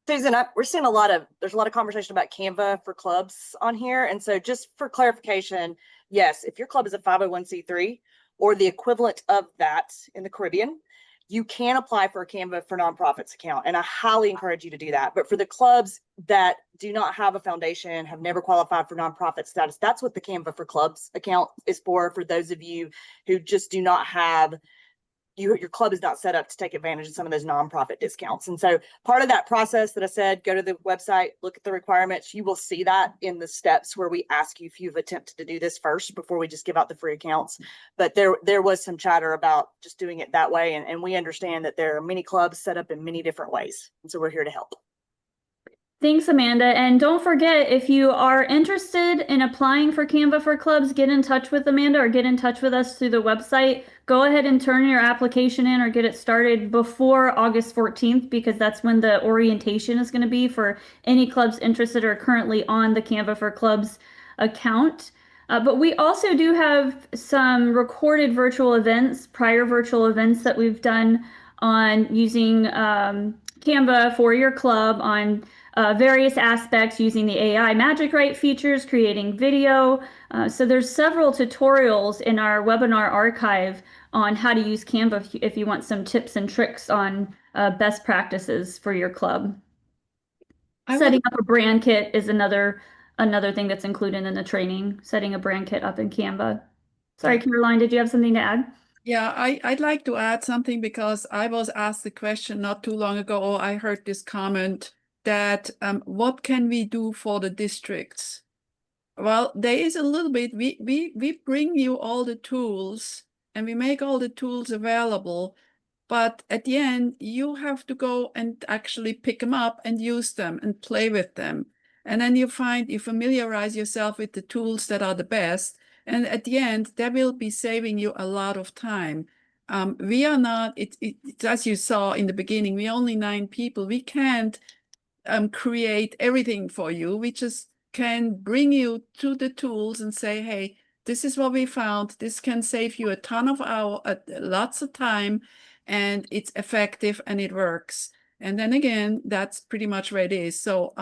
Susan, we're seeing there's a lot of conversation about Canva for clubs on here. And so just for clarification, yes, if your club is a 501c3 or the equivalent of that in the Caribbean, you can apply for a Canva for nonprofits account. And I highly encourage you to do that. But for the clubs that do not have a foundation, have never qualified for nonprofit status, that's what the Canva for clubs account is for those of you who just do not have your club is not set up to take advantage of some of those nonprofit discounts. And so part of that process that I said, go to the website, look at the requirements, you will see that in the steps where we ask you if you've attempted to do this first before we just give out the free accounts. But there was some chatter about just doing it that way. And we understand that there are many clubs set up in many different ways. And so we're here to help. Thanks, Amanda. And don't forget, if you are interested in applying for Canva for clubs, get in touch with Amanda or get in touch with us through the website. Go ahead and turn your application in or get it started before August 14th, because that's when the orientation is going to be for any clubs interested or currently on the Canva for Clubs account. But we also do have some recorded virtual events, prior virtual events that we've done on using Canva for your club on various aspects, using the AI Magic Write features, creating video. So there's several tutorials in our webinar archive on how to use Canva if you want some tips and tricks on best practices for your club. Setting up a brand kit is another thing that's included in the training, setting a brand kit up in Canva. Sorry, Caroline, did you have something to add? Yeah, I'd like to add something, because I was asked the question not too long ago. I heard this comment that what can we do for the districts? Well, there is a little bit, we bring you all the tools and we make all the tools available. But at the end, you have to go and actually pick them up and use them and play with them. And then you familiarize yourself with the tools that are the best. And at the end, that will be saving you a lot of time. We are not, it's as you saw in the beginning, we're only 9 people. We can't create everything for you. We just can bring you to the tools and say, hey, this is what we found. This can save you a ton of lots of time, and it's effective and it works. And then again, that's pretty much where it is. So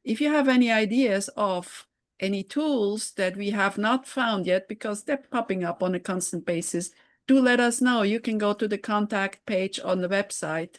if you have any ideas of any tools that we have not found yet, because they're popping up on a constant basis, do let us know. You can go to the contact page on the website.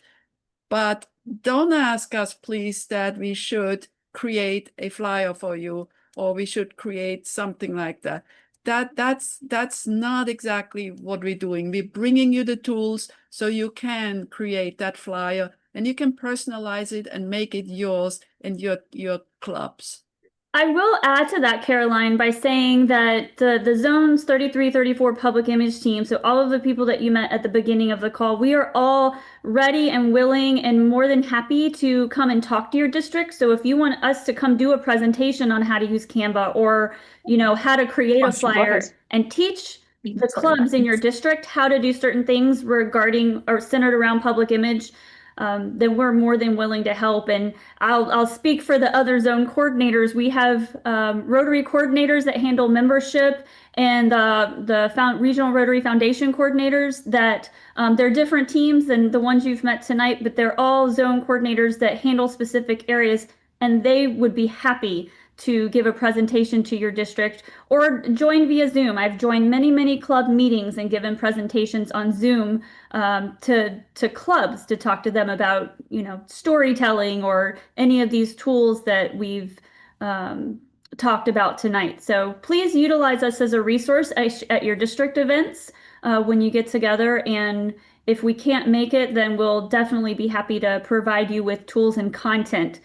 But don't ask us, please, that we should create a flyer for you, or we should create something like that. That's not exactly what we're doing. We're bringing you the tools so you can create that flyer, and you can personalize it and make it yours and your clubs. I will add to that, Caroline, by saying that the zones 33, 34 public image team, so all of the people that you met at the beginning of the call, we are all ready and willing and more than happy to come and talk to your district. So if you want us to come do a presentation on how to use Canva, or, you know, how to create a flyer and teach the clubs in your district how to do certain things regarding or centered around public image, then we're more than willing to help. And I'll speak for the other zone coordinators. We have Rotary coordinators that handle membership, and the Regional Rotary Foundation coordinators that they're different teams than the ones you've met tonight, but they're all zone coordinators that handle specific areas, and they would be happy to give a presentation to your district or join via Zoom. I've joined many club meetings and given presentations on Zoom to clubs to talk to them about, you know, storytelling or any of these tools that we've talked about tonight. So please utilize us as a resource at your district events when you get together. And if we can't make it, then we'll definitely be happy to provide you with tools and content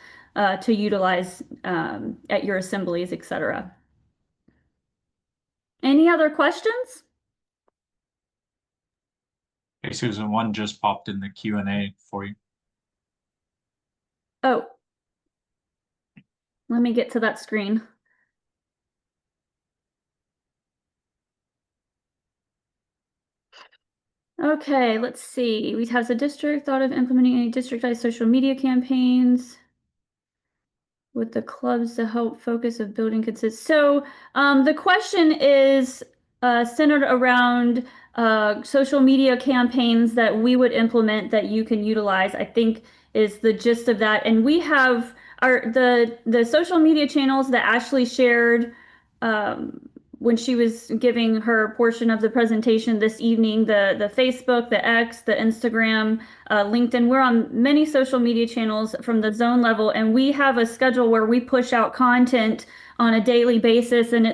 to utilize at your assemblies, etc. Any other questions? Hey, Susan, one just popped in the Q&A for you. Oh, let me get to that screen. Okay, let's see. We have the district thought of implementing any districtized social media campaigns with the clubs to help focus of building consist. So the question is centered around social media campaigns that we would implement that you can utilize, I think is the gist of that. And we have the social media channels that Ashley shared when she was giving her portion of the presentation this evening, the Facebook, the X, the Instagram, LinkedIn. We're on many social media channels from the zone level, and we have a schedule where we push out content on a daily basis, and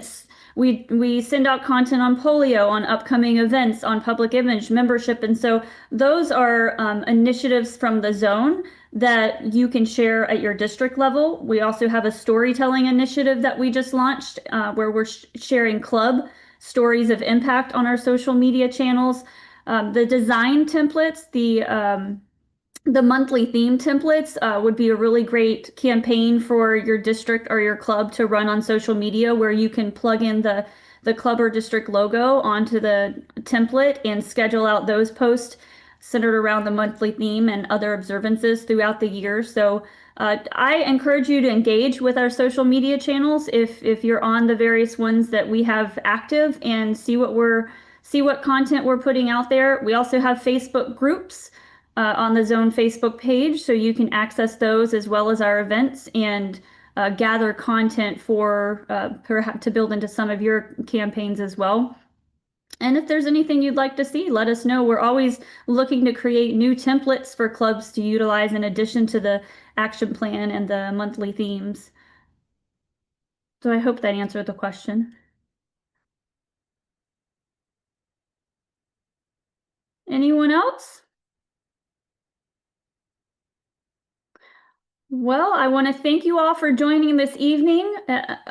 we send out content on polio, on upcoming events, on public image, membership. And so those are initiatives from the zone that you can share at your district level. We also have a storytelling initiative that we just launched where we're sharing club stories of impact on our social media channels. The design templates, the monthly theme templates would be a really great campaign for your district or your club to run on social media, where you can plug in the club or district logo onto the template and schedule out those posts centered around the monthly theme and other observances throughout the year. So I encourage you to engage with our social media channels if you're on the various ones that we have active, and see what content we're putting out there. We also have Facebook groups on the Zone Facebook page, so you can access those as well as our events and gather content for perhaps to build into some of your campaigns as well. And if there's anything you'd like to see, let us know. We're always looking to create new templates for clubs to utilize in addition to the action plan and the monthly themes. So I hope that answered the question. Anyone else? Well, I want to thank you all for joining this evening.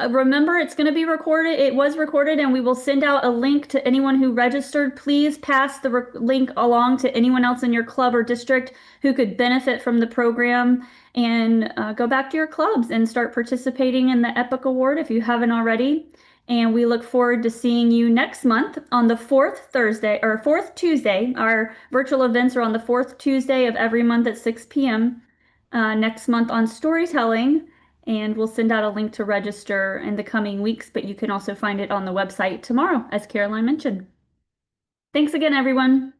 Remember, it's going to be recorded. It was recorded, and we will send out a link to anyone who registered. Please pass the link along to anyone else in your club or district who could benefit from the program, and go back to your clubs and start participating in the EPIC Award if you haven't already. And we look forward to seeing you next month on the fourth Tuesday. Our virtual events are on the fourth Tuesday of every month at 6 p.m. Next month on storytelling, and we'll send out a link to register in the coming weeks, but you can also find it on the website tomorrow, as Caroline mentioned. Thanks again, everyone.